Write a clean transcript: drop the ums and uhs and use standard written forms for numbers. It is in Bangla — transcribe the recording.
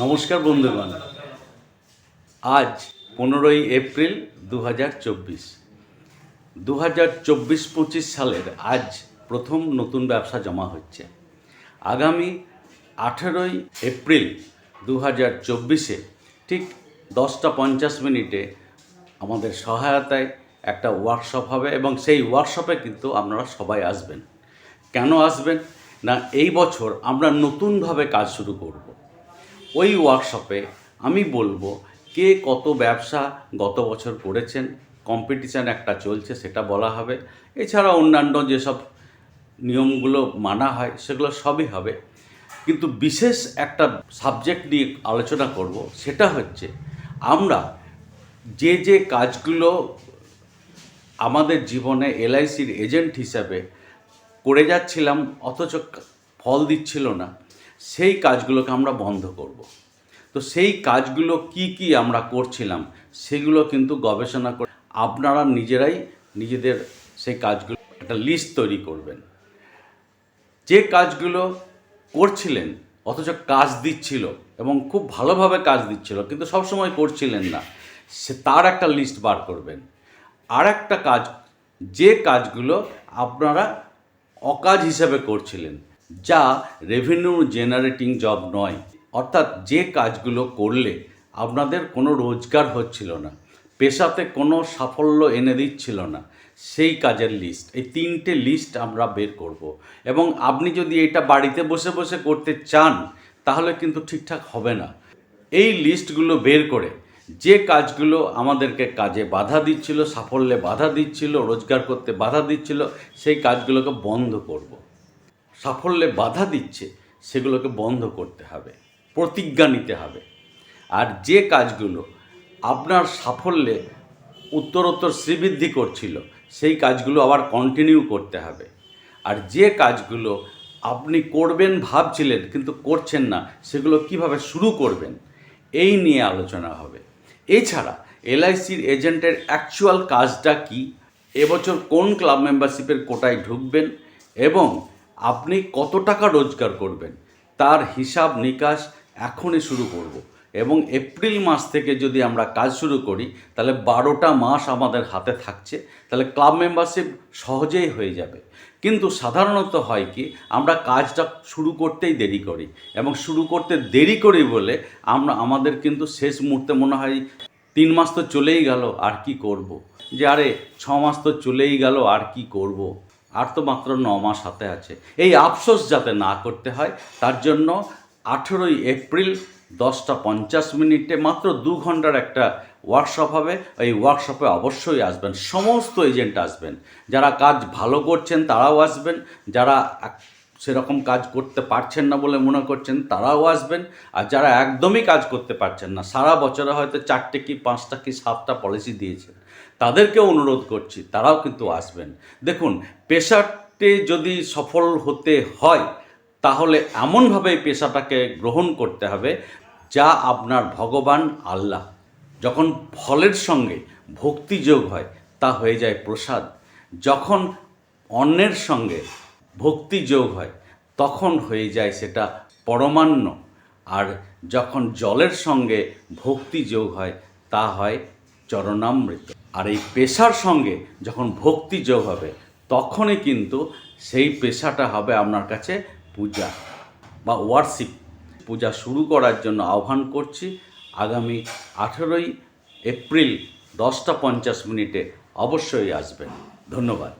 নমস্কার বন্ধুগণ, আজ 15ই এপ্রিল 2024। 2024-25 সালের আজ প্রথম নতুন ব্যবসা জমা হচ্ছে। আগামী 18ই এপ্রিল 2024-এ ঠিক 10:50 আমাদের সহায়তায় একটা ওয়ার্কশপ হবে এবং সেই ওয়ার্কশপে কিন্তু আপনারা সবাই আসবেন। কেন আসবেন না, এই বছর আমরা নতুনভাবে কাজ শুরু করব। ওই ওয়ার্কশপে আমি বলবো কে কত ব্যবসা গত বছর করেছেন, কম্পিটিশান একটা চলছে সেটা বলা হবে। এছাড়া অন্যান্য যেসব নিয়মগুলো মানা হয় সেগুলো সবই হবে। কিন্তু বিশেষ একটা সাবজেক্ট নিয়ে আলোচনা করব, সেটা হচ্ছে আমরা যে কাজগুলো আমাদের জীবনে এলআইসির এজেন্ট হিসাবে করে যাচ্ছিলাম অথচ ফল দিচ্ছিল না, সেই কাজগুলোকে আমরা বন্ধ করব। তো সেই কাজগুলো কি আমরা করছিলাম সেগুলো কিন্তু গবেষণা করে আপনারা নিজেরাই নিজেদের সেই কাজগুলো একটা লিস্ট তৈরি করবেন। যে কাজগুলো করছিলেন অথচ কাজ দিচ্ছিল এবং খুব ভালোভাবে কাজ দিচ্ছিল কিন্তু সবসময় করছিলেন না, তার একটা লিস্ট বার করবেন। আর একটা কাজ, যে কাজগুলো আপনারা অকাজ হিসাবে করছিলেন, যা রেভিনিউ জেনারেটিং জব নয়, অর্থাৎ যে কাজগুলো করলে আপনাদের কোনো রোজগার হচ্ছিল না, পেশাতে কোনো সাফল্য এনে দিচ্ছিল না, সেই কাজের লিস্ট। এই 3টে লিস্ট আমরা বের করব এবং আপনি যদি এটা বাড়িতে বসে বসে করতে চান তাহলে কিন্তু ঠিকঠাক হবে না। এই লিস্টগুলো বের করে যে কাজগুলো আমাদেরকে কাজে বাধা দিচ্ছিল, সাফল্যে বাধা দিচ্ছিল, রোজগার করতে বাধা দিচ্ছিল, সেই কাজগুলোকে বন্ধ করব। সাফল্যে বাধা দিচ্ছে সেগুলোকে বন্ধ করতে হবে, প্রতিজ্ঞা নিতে হবে। আর যে কাজগুলো আপনার সাফল্যে উত্তরোত্তর শ্রীবৃদ্ধি করছিল সেই কাজগুলো আবার কন্টিনিউ করতে হবে। আর যে কাজগুলো আপনি করবেন ভাবছিলেন কিন্তু করছেন না, সেগুলো কিভাবে শুরু করবেন এই নিয়ে আলোচনা হবে। এছাড়া এলআইসির এজেন্টের অ্যাকচুয়াল কাজটা কি, এবছর কোন ক্লাব মেম্বারশিপের কোটায় ঢুকবেন এবং আপনি কত টাকা রোজগার করবেন তার হিসাব নিকাশ এখনই শুরু করব। এবং এপ্রিল মাস থেকে যদি আমরা কাজ শুরু করি তাহলে 12টা মাস আমাদের হাতে থাকছে, তাহলে ক্লাব মেম্বারশিপ সহজেই হয়ে যাবে। কিন্তু সাধারণত হয় কি, আমরা কাজটা শুরু করতেই দেরি করি এবং শুরু করতে দেরি করি বলে আমাদের কিন্তু শেষ মুহূর্তে মনে হয় 3 মাস তো চলেই গেল আর কি করব, যে আরে 6 মাস তো চলেই গেল আর কি করব, আর তো মাত্র 9 মাস হাতে আছে। এই আফসোস যাতে না করতে হয় তার জন্য 18ই এপ্রিল 10:50 মাত্র 2 ঘন্টার একটা ওয়ার্কশপ হবে। এই ওয়ার্কশপে অবশ্যই আসবেন, সমস্ত এজেন্ট আসবেন। যারা কাজ ভালো করছেন তারাও আসবেন, যারা সেরকম কাজ করতে পারছেন না বলে মনে করছেন তারাও আসবেন, আর যারা একদমই কাজ করতে পারছেন না, সারা বছরে হয়তো 4টে কি 5টা কি 7টা পলিসি দিয়েছেন, তাদেরকেও অনুরোধ করছি তারাও কিন্তু আসবেন। দেখুন, পেশাতে যদি সফল হতে হয় তাহলে এমনভাবে পেশাটাকে গ্রহণ করতে হবে যা আপনার ভগবান আল্লাহ। যখন ফলের সঙ্গে ভক্তি যোগ হয় তা হয়ে যায় প্রসাদ। যখন অন্নের সঙ্গে ভক্তি যোগ হয় তখন হয়ে যায় সেটা পরমান্ন। আর যখন জলের সঙ্গে ভক্তি যোগ হয় তা হয় চরণামৃত। আর এই পেশার সঙ্গে যখন ভক্তি যোগ হবে তখনই কিন্তু সেই পেশাটা হবে আপনার কাছে পূজা বা ওয়ার্শিপ। পূজা শুরু করার জন্য আহ্বান করছি। আগামী 18ই এপ্রিল 10:50 অবশ্যই আসবেন। ধন্যবাদ।